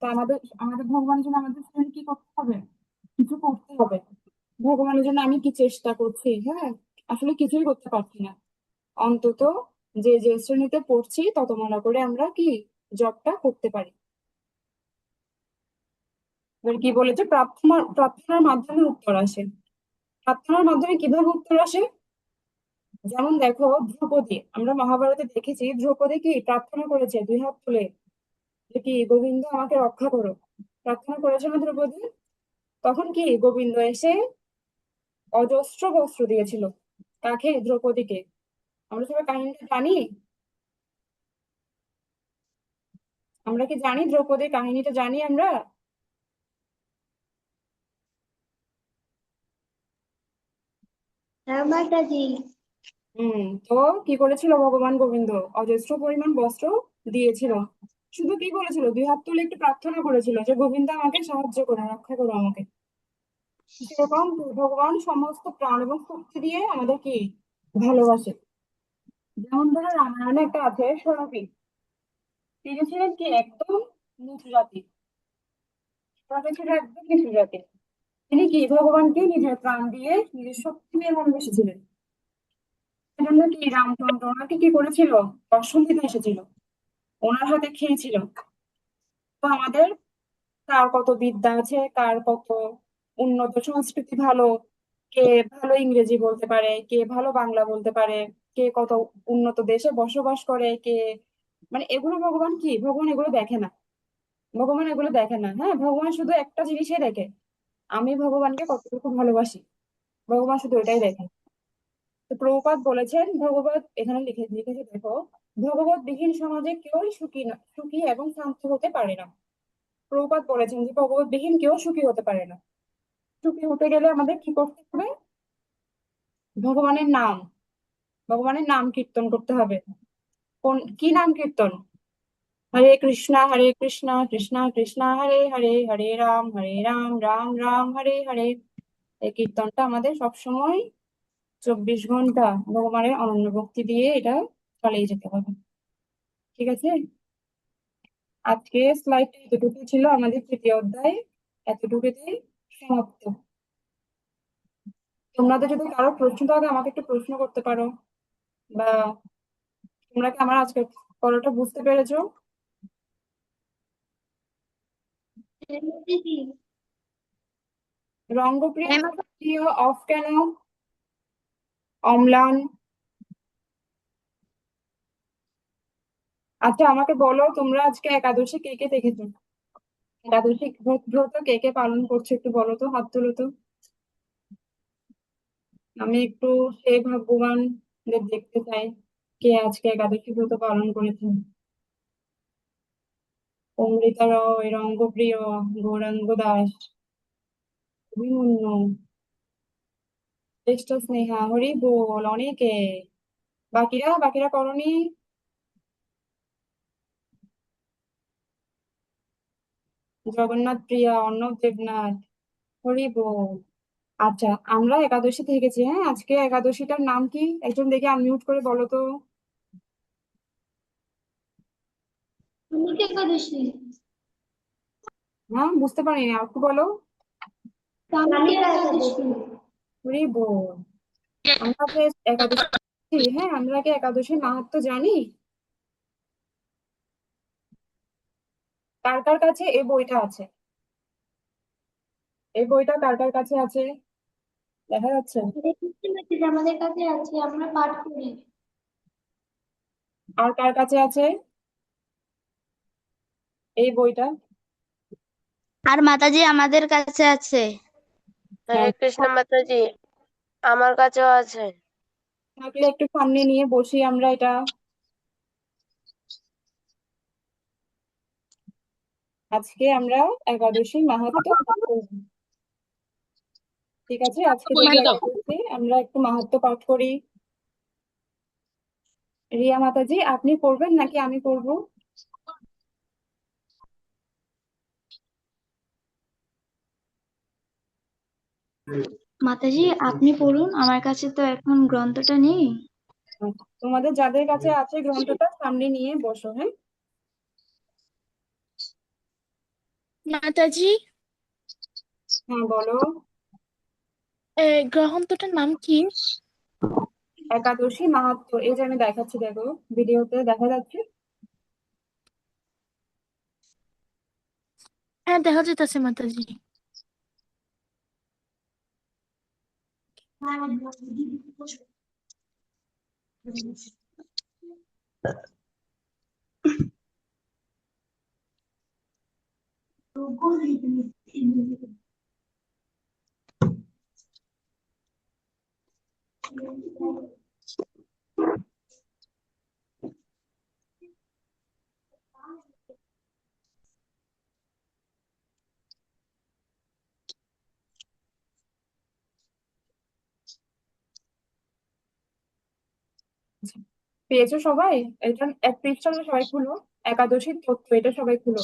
তা আমাদের আমাদের ভগবানের জন্য আমাদের জন্য কি করতে হবে? কিছু করতে হবে। ভগবানের জন্য আমি কি চেষ্টা করছি? হ্যাঁ, আসলে কিছুই করতে পারছি না। অন্তত যে যে শ্রেণীতে পড়ছি ততমালা করে আমরা কি জবটা করতে পারি। এবার কি বলেছে, প্রার্থনার মাধ্যমে উত্তর আসে। প্রার্থনার মাধ্যমে কিভাবে উত্তর আসে? যেমন দেখো, ধ্রুপদী, আমরা মহাভারতে দেখেছি ধ্রুপদী কি প্রার্থনা করেছে 2 হাত তুলে, যে কি গোবিন্দ আমাকে রক্ষা করো, প্রার্থনা করেছে না ধ্রুপদী? তখন কি গোবিন্দ এসে অজস্র বস্ত্র দিয়েছিল, কাকে? দ্রৌপদীকে। আমরা সবাই কাহিনীটা জানি। আমরা কি জানি দ্রৌপদীর কাহিনীটা জানি আমরা? হ্যাঁ মাতাজি। তো কি করেছিল ভগবান গোবিন্দ? অজস্র পরিমাণ বস্ত্র দিয়েছিল। শুধু কি বলেছিল? 2 হাত তুলে একটু প্রার্থনা করেছিল যে গোবিন্দ আমাকে সাহায্য করো, রক্ষা করো আমাকে। সেরকম ভগবান সমস্ত প্রাণ এবং শক্তি দিয়ে আমাদের কি ভালোবাসে। যেমন ধরো রামায়ণে একটা আছে সুরভি, তিনি ছিলেন কি একদম নিচু জাতি, সুরভি ছিল একদম নিচু জাতি। তিনি কি ভগবানকে নিজের প্রাণ দিয়ে নিজের শক্তি দিয়ে ভালোবেসেছিলেন। সেজন্য কি রামচন্দ্র ওনাকে কি করেছিল? দর্শন দিতে এসেছিল, ওনার হাতে খেয়েছিল। তো আমাদের কার কত বিদ্যা আছে, কার কত উন্নত সংস্কৃতি ভালো, কে ভালো ইংরেজি বলতে পারে, কে ভালো বাংলা বলতে পারে, কে কত উন্নত দেশে বসবাস করে, কে মানে এগুলো ভগবান কি, ভগবান এগুলো দেখে না। ভগবান এগুলো দেখে না, হ্যাঁ, ভগবান শুধু একটা জিনিসই দেখে, আমি ভগবানকে কতটুকু ভালোবাসি। ভগবান শুধু এটাই দেখে। তো প্রভুপাদ বলেছেন, ভগবত এখানে লিখেছে দেখো, ভগবত বিহীন সমাজে কেউই সুখী এবং শান্ত হতে পারে না। প্রভুপাদ বলেছেন যে ভগবত বিহীন কেউ সুখী হতে পারে না। সুখী হতে গেলে আমাদের কি করতে হবে? ভগবানের নাম, ভগবানের নাম কীর্তন করতে হবে। কি নাম কীর্তন? হরে কৃষ্ণ কৃষ্ণ কৃষ্ণ হরে হরে, হরে রাম রাম রাম হরে হরে। এই কীর্তনটা আমাদের সবসময় 24 ঘন্টা ভগবানের অনন্য ভক্তি দিয়ে এটা চালিয়ে যেতে হবে। ঠিক আছে, আজকে স্লাইডটা এতটুকু ছিল, আমাদের 3য় অধ্যায় এতটুকুতেই সমাপ্ত। তোমাদের যদি কারো প্রশ্ন থাকে আমাকে একটু প্রশ্ন করতে পারো, বা তোমরা কি আমার আজকে পড়াটা বুঝতে পেরেছো? হ্যাঁ মাতাজি। রঙ্গপ্রিয় হ্যাঁ প্রিয় অফ কেন? অম্লান, আচ্ছা আমাকে বলো, তোমরা আজকে একাদশী কে কে দেখেছো? একাদশী ব্রত কে কে পালন করছে একটু বলো তো, হাত তুলো তো। আমি একটু সেই ভাগ্যবানদের দেখতে চাই, কে আজকে একাদশী ব্রত পালন করেছেন। অমৃতা রয়, রঙ্গপ্রিয়, গৌরাঙ্গ দাস, অভিমন্যু, জ্যেষ্ঠ স্নেহা, হরি বল, অনেকে। বাকিরা বাকিরা করনি? জগন্নাথ প্রিয়া, অর্ণব দেবনাথ, হরি বল। আচ্ছা, আমরা একাদশী থেকেছি, হ্যাঁ, আজকে একাদশীটার নাম কি? একজন দেখে আনমিউট করে বলো তো। তুমি কে একাদশী? হ্যাঁ, বুঝতে পারিনি, আর একটু বলো। কামিকা একাদশী। হরি বল। আমরা যে একাদশী, হ্যাঁ, আমরা কি একাদশীর মাহাত্ম্য জানি? কার কার কাছে এই বইটা আছে? এই বইটা কার কার কাছে আছে? দেখা যাচ্ছে? দেখতে পাচ্ছি যে আমাদের কাছে আছে, আমরা পাঠ করি। আর কার কাছে আছে এই বইটা? আর মাতাজি আমাদের কাছে আছে। হরে হ্যাঁ, কৃষ্ণ মাতাজি, আমার কাছেও আছে। থাকলে একটু সামনে নিয়ে বসি আমরা এটা। আজকে আমরা একাদশীর মাহাত্ম্য পাঠ করব। ঠিক আছে, আজকে থেকে একাদশী আমরা একটু মাহাত্ম্য পাঠ করি। রিয়া মাতাজি, আপনি করবেন নাকি আমি করব? মাতাজি আপনি পড়ুন, আমার কাছে তো এখন গ্রন্থটা নেই। তোমাদের যাদের কাছে আছে গ্রন্থটা সামনে নিয়ে বসো, হ্যাঁ। মাতাজি, হ্যাঁ বলো। গ্রন্থটার নাম কি? একাদশী মাহাত্ম্য, এই যে আমি দেখাচ্ছি, দেখো ভিডিওতে দেখা যাচ্ছে। হ্যাঁ, দেখা যেতেছে মাতাজি। পেয়েছো সবাই? এটা এক পৃষ্ঠাটা সবাই খুলো, একাদশীর তথ্য, এটা সবাই খুলো।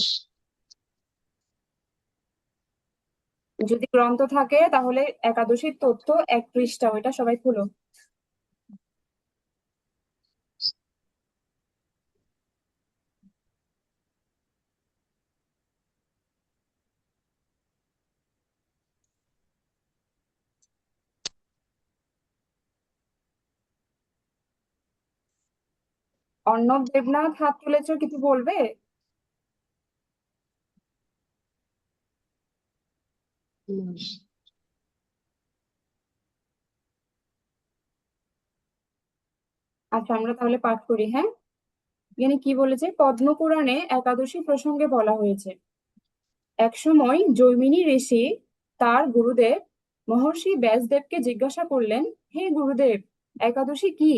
যদি গ্রন্থ থাকে তাহলে একাদশীর তথ্য এক পৃষ্ঠা, ওইটা সবাই খুলো। অর্ণব দেবনাথ হাত তুলেছো, কিছু বলবে? আচ্ছা, আমরা তাহলে পাঠ করি, হ্যাঁ। এখানে কি বলেছে, পদ্মপুরাণে একাদশী প্রসঙ্গে বলা হয়েছে, একসময় জৈমিনী ঋষি তার গুরুদেব মহর্ষি ব্যাসদেবকে জিজ্ঞাসা করলেন, হে গুরুদেব, একাদশী কি?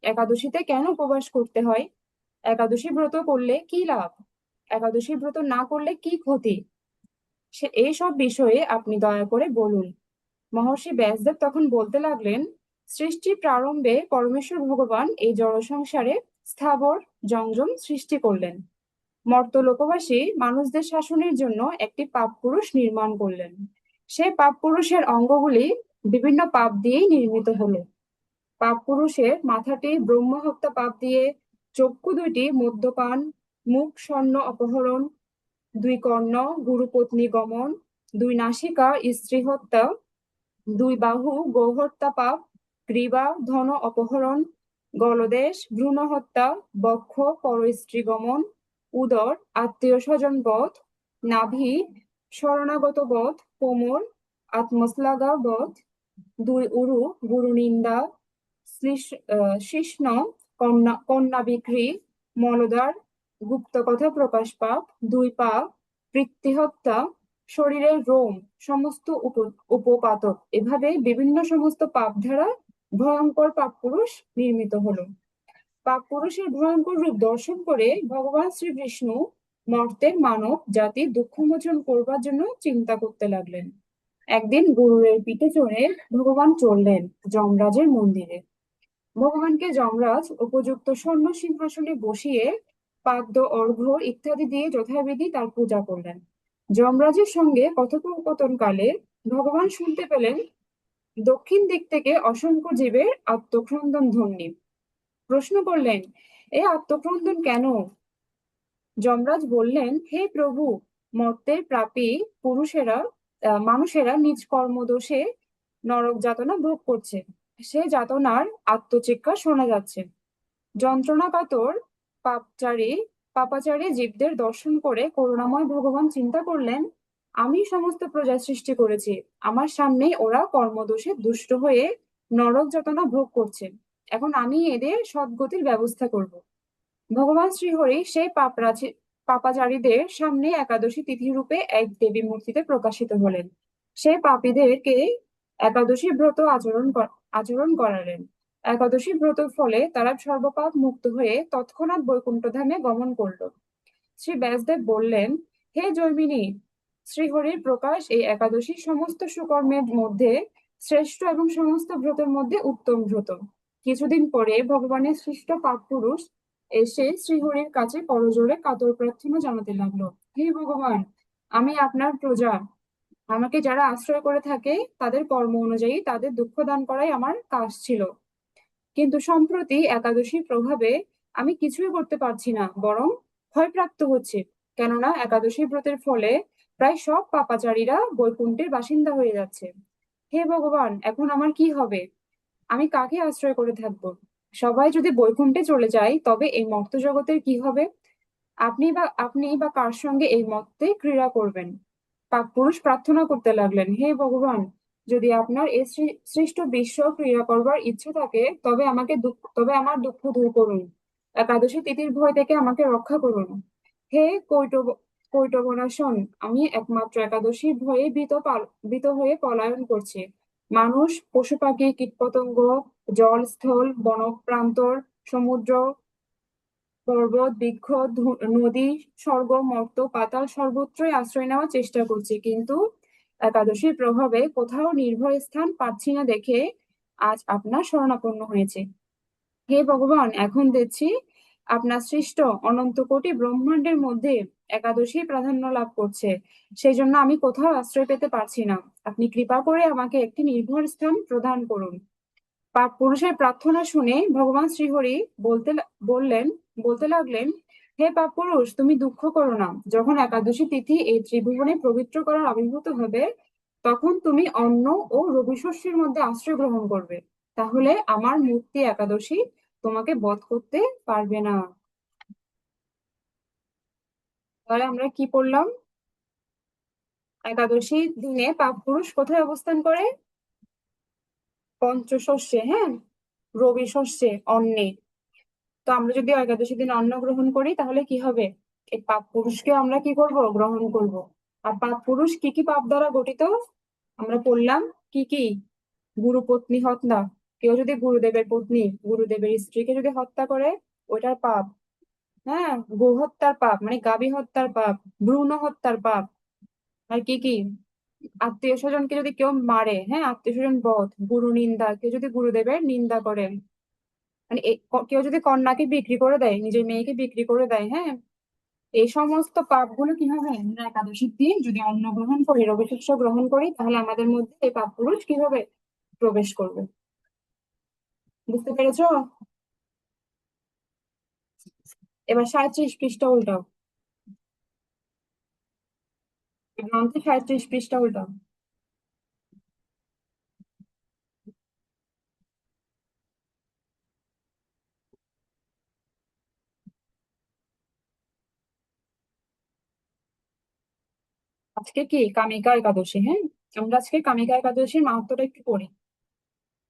একাদশীতে কেন উপবাস করতে হয়? একাদশী ব্রত করলে কি লাভ? একাদশী ব্রত না করলে কি ক্ষতি? এইসব বিষয়ে আপনি দয়া করে বলুন। মহর্ষি ব্যাসদেব তখন বলতে লাগলেন, সৃষ্টির প্রারম্ভে পরমেশ্বর ভগবান এই জড় সংসারে স্থাবর জঙ্গম সৃষ্টি করলেন। মর্ত্যলোকবাসী মানুষদের শাসনের জন্য একটি পাপ পুরুষ নির্মাণ করলেন। সেই পাপ পুরুষের অঙ্গগুলি বিভিন্ন পাপ দিয়েই নির্মিত হলো। পাপ পুরুষের মাথাটি ব্রহ্ম হত্যা পাপ দিয়ে, চক্ষু দুইটি মদ্যপান, মুখ স্বর্ণ অপহরণ, দুই কর্ণ গুরুপত্নী গমন, দুই নাসিকা স্ত্রী হত্যা, দুই বাহু গৌহত্যা পাপ, গ্রীবা ধন অপহরণ, গলদেশ ভ্রূণ হত্যা, বক্ষ পরস্ত্রী গমন, উদর আত্মীয় স্বজন বধ, নাভি শরণাগত বধ, কোমর আত্মশ্লাঘা বধ, দুই উরু গুরু নিন্দা, শিশ্ন কন্যা বিক্রি, মলদ্বার গুপ্ত কথা প্রকাশ পাপ, দুই পা পিতৃহত্যা, শরীরের রোম সমস্ত উপপাতক, এভাবে বিভিন্ন সমস্ত পাপ দ্বারা ভয়ঙ্কর পাপ পুরুষ নির্মিত হলো। পাপ পুরুষের ভয়ঙ্কর রূপ দর্শন করে ভগবান শ্রীবিষ্ণু মর্তের মানব জাতি দুঃখমোচন করবার জন্য চিন্তা করতে লাগলেন। একদিন গরুরের পিঠে চড়ে ভগবান চললেন যমরাজের মন্দিরে। ভগবানকে যমরাজ উপযুক্ত স্বর্ণ সিংহাসনে বসিয়ে পাদ্য অর্ঘ্য ইত্যাদি দিয়ে যথাবিধি তার পূজা করলেন। যমরাজের সঙ্গে কথোপকথনকালে ভগবান শুনতে পেলেন দক্ষিণ দিক থেকে অসংখ্য জীবের আত্মক্রন্দন ধ্বনি। প্রশ্ন করলেন, এ আত্মক্রন্দন কেন? যমরাজ বললেন, হে প্রভু, মর্তের পাপী মানুষেরা নিজ কর্মদোষে নরক যাতনা ভোগ করছে। সে যাতনার আত্মচিৎকার শোনা যাচ্ছে। যন্ত্রণাকাতর পাপচারী পাপাচারী জীবদের দর্শন করে করুণাময় ভগবান চিন্তা করলেন, আমি সমস্ত প্রজা সৃষ্টি করেছি, আমার সামনেই ওরা কর্মদোষে দুষ্ট হয়ে নরক যাতনা ভোগ করছে। এখন আমি এদের সদ্গতির ব্যবস্থা করব। ভগবান শ্রীহরি সেই পাপাচারীদের সামনে একাদশী তিথি রূপে এক দেবী মূর্তিতে প্রকাশিত হলেন। সেই পাপীদেরকে একাদশী ব্রত আচরণ করালেন। একাদশী ব্রতের ফলে তারা সর্বপাপ মুক্ত হয়ে তৎক্ষণাৎ বৈকুণ্ঠ ধামে গমন করল। শ্রী ব্যাসদেব বললেন, হে জৈমিনী, শ্রীহরির প্রকাশ এই একাদশী সমস্ত সুকর্মের মধ্যে শ্রেষ্ঠ এবং সমস্ত ব্রতের মধ্যে উত্তম ব্রত। কিছুদিন পরে ভগবানের সৃষ্ট পাপ পুরুষ এসে শ্রীহরির কাছে করজোড়ে কাতর প্রার্থনা জানাতে লাগলো, হে ভগবান, আমি আপনার প্রজা, আমাকে যারা আশ্রয় করে থাকে তাদের কর্ম অনুযায়ী তাদের দুঃখ দান করাই আমার কাজ ছিল। কিন্তু সম্প্রতি একাদশীর প্রভাবে আমি কিছুই করতে পারছি না, বরং ভয়প্রাপ্ত হচ্ছে, কেননা একাদশী ব্রতের ফলে প্রায় সব পাপাচারীরা বৈকুণ্ঠের বাসিন্দা হয়ে যাচ্ছে। হে ভগবান, এখন আমার কি হবে? আমি কাকে আশ্রয় করে থাকবো? সবাই যদি বৈকুণ্ঠে চলে যায় তবে এই মর্ত্য জগতের কি হবে? আপনি বা কার সঙ্গে এই মর্তে ক্রীড়া করবেন? পুরুষ প্রার্থনা করতে লাগলেন, হে ভগবান, যদি আপনার এই সৃষ্ট বিশ্ব ক্রীড়া করবার ইচ্ছে থাকে তবে আমার দুঃখ দূর করুন। একাদশী তিথির ভয় থেকে আমাকে রক্ষা করুন। হে কৈটবনাশন, আমি একমাত্র একাদশীর ভয়ে ভীত হয়ে পলায়ন করছি। মানুষ, পশু পাখি, কীটপতঙ্গ, জল, স্থল, বনপ্রান্তর, সমুদ্র, পর্বত, বৃক্ষ, নদী, স্বর্গ, মর্ত্য, পাতাল সর্বত্রই আশ্রয় নেওয়ার চেষ্টা করছি, কিন্তু একাদশীর প্রভাবে কোথাও নির্ভয় স্থান পাচ্ছি না দেখে আজ আপনার শরণাপন্ন হয়েছে। হে ভগবান, এখন দেখছি আপনার সৃষ্ট অনন্ত কোটি ব্রহ্মাণ্ডের মধ্যে একাদশী প্রাধান্য লাভ করছে। সেই জন্য আমি কোথাও আশ্রয় পেতে পারছি না। আপনি কৃপা করে আমাকে একটি নির্ভর স্থান প্রদান করুন। পুরুষের প্রার্থনা শুনে ভগবান শ্রীহরি বললেন বলতে লাগলেন, হে পুরুষ, তুমি দুঃখ করো না। যখন একাদশী তিথি এই ত্রিভুবনে পবিত্র করার আবির্ভূত হবে, তখন তুমি অন্ন ও রবি শস্যের মধ্যে আশ্রয় গ্রহণ করবে। তাহলে আমার মূর্তি একাদশী তোমাকে বধ করতে পারবে না। তাহলে আমরা কি পড়লাম? একাদশী দিনে পুরুষ কোথায় অবস্থান করে? পঞ্চশস্যে, হ্যাঁ, রবি শস্যে, অন্নে। তো আমরা যদি একাদশী দিন অন্ন গ্রহণ করি তাহলে কি হবে? এই পুরুষকে আমরা কি করব? গ্রহণ করব। আর পুরুষ কি কি পাপ দ্বারা গঠিত আমরা পড়লাম? কি কি? গুরু পত্নী হত্যা, কেউ যদি গুরুদেবের পত্নী, গুরুদেবের স্ত্রীকে যদি হত্যা করে, ওইটার পাপ। হ্যাঁ, গো হত্যার পাপ, মানে গাভী হত্যার পাপ, ভ্রূণ হত্যার পাপ। আর কি কি? আত্মীয় স্বজনকে যদি কেউ মারে, হ্যাঁ, আত্মীয় স্বজন বধ, গুরু নিন্দা, কেউ যদি গুরুদেবের নিন্দা করে, মানে কেউ যদি কন্যাকে বিক্রি করে দেয়, নিজের মেয়েকে বিক্রি করে দেয়, হ্যাঁ, এই সমস্ত পাপগুলো কি হবে? আমরা একাদশীর দিন যদি অন্ন গ্রহণ করি, রবি শস্য গ্রহণ করি, তাহলে আমাদের মধ্যে এই পাপ পুরুষ কিভাবে প্রবেশ করবে? বুঝতে পেরেছো? এবার 37 পৃষ্ঠা উল্টাও, গ্রন্থে 37 পৃষ্ঠা উল্টাও। আজকে কি কামিকা একাদশী, হ্যাঁ, আমরা আজকে কামিকা একাদশীর মাহাত্ম্যটা একটু পড়ি।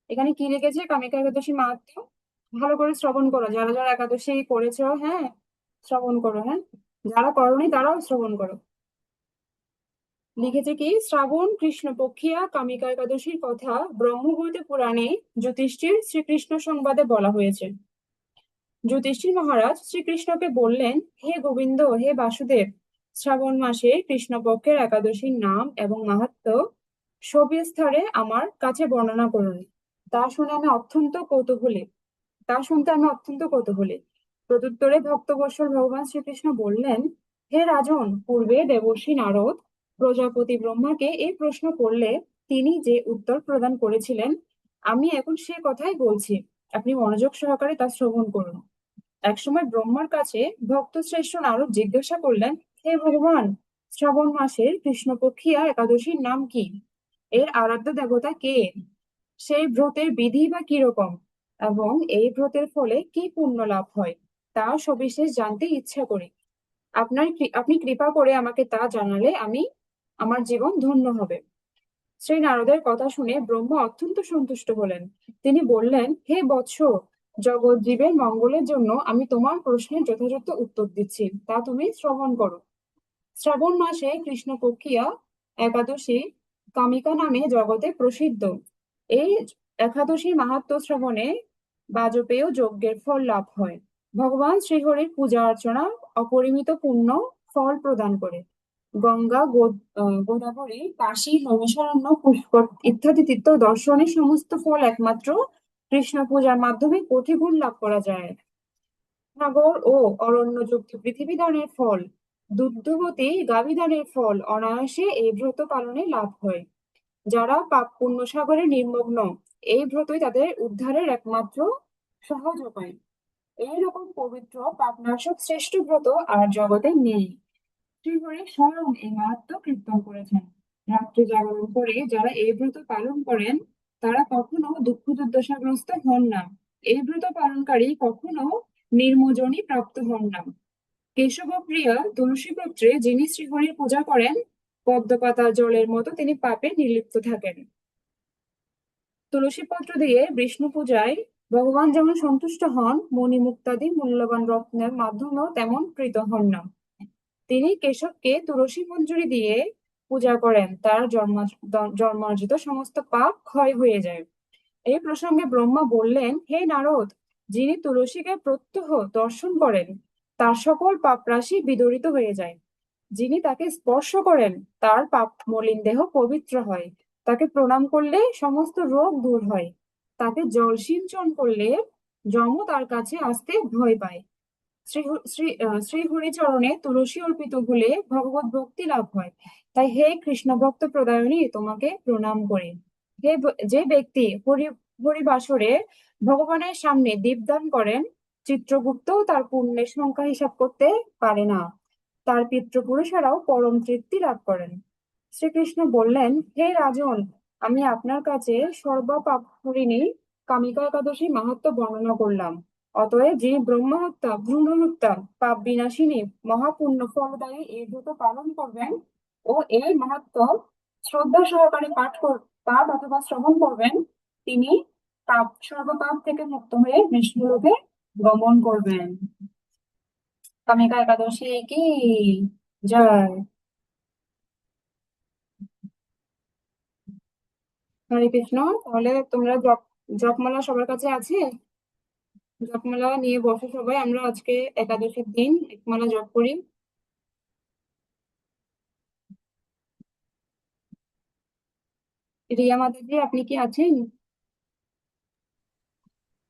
এখানে কি লিখেছে কামিকা একাদশীর মাহাত্ম্য? ভালো করে শ্রবণ করো, যারা যারা একাদশী করেছো, হ্যাঁ, শ্রবণ করো, হ্যাঁ, যারা করোনি তারাও শ্রবণ করো। লিখেছে কি, শ্রাবণ কৃষ্ণপক্ষিয়া কামিকা একাদশীর কথা ব্রহ্মবৈবর্ত পুরাণে যুধিষ্ঠির শ্রীকৃষ্ণ সংবাদে বলা হয়েছে। যুধিষ্ঠির মহারাজ শ্রীকৃষ্ণকে বললেন, হে গোবিন্দ, হে বাসুদেব, শ্রাবণ মাসে কৃষ্ণপক্ষের একাদশীর নাম এবং মাহাত্ম্য সবিস্তারে আমার কাছে বর্ণনা করুন। তা শুনে আমি অত্যন্ত কৌতূহলী তা শুনতে আমি অত্যন্ত কৌতূহলী। প্রত্যুত্তরে ভক্তবৎসল ভগবান শ্রীকৃষ্ণ বললেন, হে রাজন, পূর্বে দেবর্ষি নারদ প্রজাপতি ব্রহ্মাকে এই প্রশ্ন করলে তিনি যে উত্তর প্রদান করেছিলেন, আমি এখন সে কথাই বলছি। আপনি মনোযোগ সহকারে তা শ্রবণ করুন। একসময় ব্রহ্মার কাছে ভক্ত শ্রেষ্ঠ নারদ জিজ্ঞাসা করলেন, হে ভগবান, শ্রাবণ মাসের কৃষ্ণপক্ষিয়া একাদশীর নাম কি? এর আরাধ্য দেবতা কে? সেই ব্রতের বিধি বা কিরকম, এবং এই ব্রতের ফলে কি পুণ্য লাভ হয়, তা সবিশেষ জানতে ইচ্ছা করি। আপনি কৃপা করে আমাকে তা জানালে আমার জীবন ধন্য হবে। শ্রী নারদের কথা শুনে ব্রহ্মা অত্যন্ত সন্তুষ্ট হলেন। তিনি বললেন, হে বৎস, জগৎ জীবের মঙ্গলের জন্য আমি তোমার প্রশ্নের যথাযথ উত্তর দিচ্ছি, তা তুমি শ্রবণ করো। শ্রাবণ মাসে কৃষ্ণপক্ষিয়া একাদশী কামিকা নামে জগতে প্রসিদ্ধ। এই একাদশীর মাহাত্ম্য শ্রবণে বাজপেয় যজ্ঞের ফল লাভ হয়। ভগবান শ্রীহরির পূজা অর্চনা অপরিমিত পুণ্য ফল প্রদান করে। গঙ্গা, গোদাবরী, কাশী, নৈমিষারণ্য, পুষ্কর ইত্যাদি তীর্থ দর্শনের সমস্ত ফল একমাত্র কৃষ্ণ পূজার মাধ্যমে কোটি গুণ লাভ করা যায়। সাগর ও অরণ্যযুক্ত পৃথিবী দানের ফল, দুগ্ধবতী গাভী দানের ফল অনায়াসে এই ব্রত পালনে লাভ হয়। যারা পাপ পুণ্য সাগরে নিমগ্ন, এই ব্রতই তাদের উদ্ধারের একমাত্র সহজ উপায়। এইরকম পবিত্র পাপনাশক শ্রেষ্ঠ ব্রত আর জগতে নেই। শ্রীহরি স্বয়ং এই মাহাত্ম্য কীর্তন করেছেন। রাত্রি জাগরণ করে যারা এই ব্রত পালন করেন তারা কখনো দুঃখ দুর্দশাগ্রস্ত হন না। এই ব্রত পালনকারী কখনো নির্মজনী প্রাপ্ত হন না। কেশবপ্রিয়া তুলসী পত্রে যিনি শ্রীহরির পূজা করেন, পদ্মপাতা জলের মতো তিনি পাপে নির্লিপ্ত থাকেন। তুলসী পত্র দিয়ে বিষ্ণু পূজায় ভগবান যেমন সন্তুষ্ট হন, মণিমুক্তাদি মূল্যবান রত্নের মাধ্যমেও তেমন প্রীত হন না। তিনি কেশবকে তুলসী মঞ্জুরি দিয়ে পূজা করেন, তার জন্মার্জিত সমস্ত পাপ ক্ষয় হয়ে যায়। এই প্রসঙ্গে ব্রহ্মা বললেন, হে নারদ, যিনি তুলসীকে প্রত্যহ দর্শন করেন তার সকল পাপ রাশি বিদরিত হয়ে যায়। যিনি তাকে স্পর্শ করেন তার পাপ মলিন দেহ পবিত্র হয়। তাকে প্রণাম করলে সমস্ত রোগ দূর হয়। তাকে জল সিঞ্চন করলে যমও তার কাছে আসতে ভয় পায়। শ্রী হরিচরণে তুলসী অর্পিত হলে ভগবত ভক্তি লাভ হয়। তাই হে কৃষ্ণ ভক্ত প্রদায়নী, তোমাকে প্রণাম করি। যে ব্যক্তি হরিবাসরে ভগবানের সামনে দীপদান করেন, চিত্রগুপ্ত তার পুণ্যের সংখ্যা হিসাব করতে পারে না। তার পিতৃপুরুষেরাও পরম তৃপ্তি লাভ করেন। শ্রীকৃষ্ণ বললেন, হে রাজন, আমি আপনার কাছে সর্বপাপহরিণী কামিকা একাদশী মাহাত্ম্য বর্ণনা করলাম। অতএব যিনি ব্রহ্মহত্যা, ভ্রূণ হত্যা, পাপ বিনাশিনী, মহাপুণ্য ফলদায়ী এই ব্রত পালন করবেন ও এই মাহাত্ম্য শ্রদ্ধা সহকারে পাঠ অথবা শ্রবণ করবেন, তিনি সর্বপাপ থেকে মুক্ত হয়ে বিষ্ণুলোকে গমন করবেন। কামিকা একাদশী কি জয়। হরে কৃষ্ণ। তাহলে তোমরা জপমালা সবার কাছে আছে? জপমালা নিয়ে বসো সবাই, আমরা আজকে একাদশীর দিন এক মালা জপ করি। রিয়া মাতাজি, আপনি কি আছেন?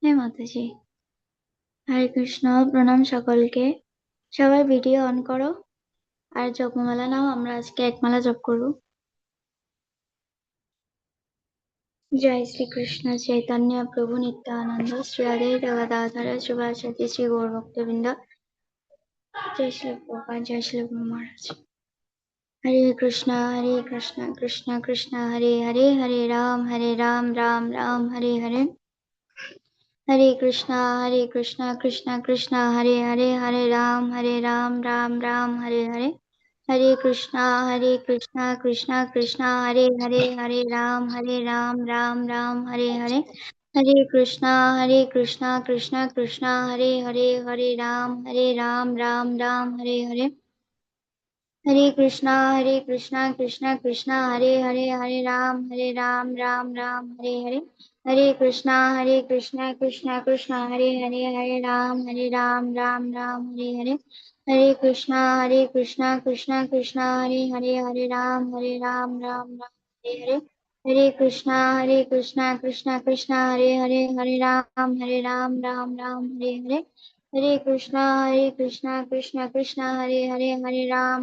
হ্যাঁ মাতাজি। হরে কৃষ্ণ, প্রণাম সকলকে। সবাই ভিডিও অন করো আর জপমালা নাও, আমরা আজকে এক মালা জপ করবো। জয় শ্রী কৃষ্ণ চৈতন্য প্রভু নিত্যানন্দ, শ্রী অদ্বৈত গদাধর শিবাসাদি শ্রী গৌর ভক্তবৃন্দ। জয় শ্রী প্রভুপাদ, জয় শ্রী গুরু মহারাজ। হরে কৃষ্ণ কৃষ্ণ কৃষ্ণ হরে হরে, হরে রাম রাম রাম হরে হরে। হরে কৃষ্ণ কৃষ্ণ কৃষ্ণ হরে হরে, হরে রাম রাম রাম হরে হরে। হরে কৃষ্ণ কৃষ্ণ কৃষ্ণ হরে হরে, হরে রাম রাম রাম হরে হরে। হরে কৃষ্ণ কৃষ্ণ কৃষ্ণ হরে হরে, হরে রাম রাম রাম হরে হরে। হরে কৃষ্ণ কৃষ্ণ কৃষ্ণ হরে হরে, হরে রাম রাম রাম হরে হরে। হরে কৃষ্ণ কৃষ্ণ কৃষ্ণ হরে হরে, হরে রাম রাম রাম হরে হরে। হরে কৃষ্ণ কৃষ্ণ কৃষ্ণ হরে হরে, হরে রাম রাম রাম হরে হরে। হরে কৃষ্ণ কৃষ্ণ কৃষ্ণ হরে হরে, হরে রাম রাম রাম হরে হরে। হরে কৃষ্ণ কৃষ্ণ কৃষ্ণ হরে হরে, হরে রাম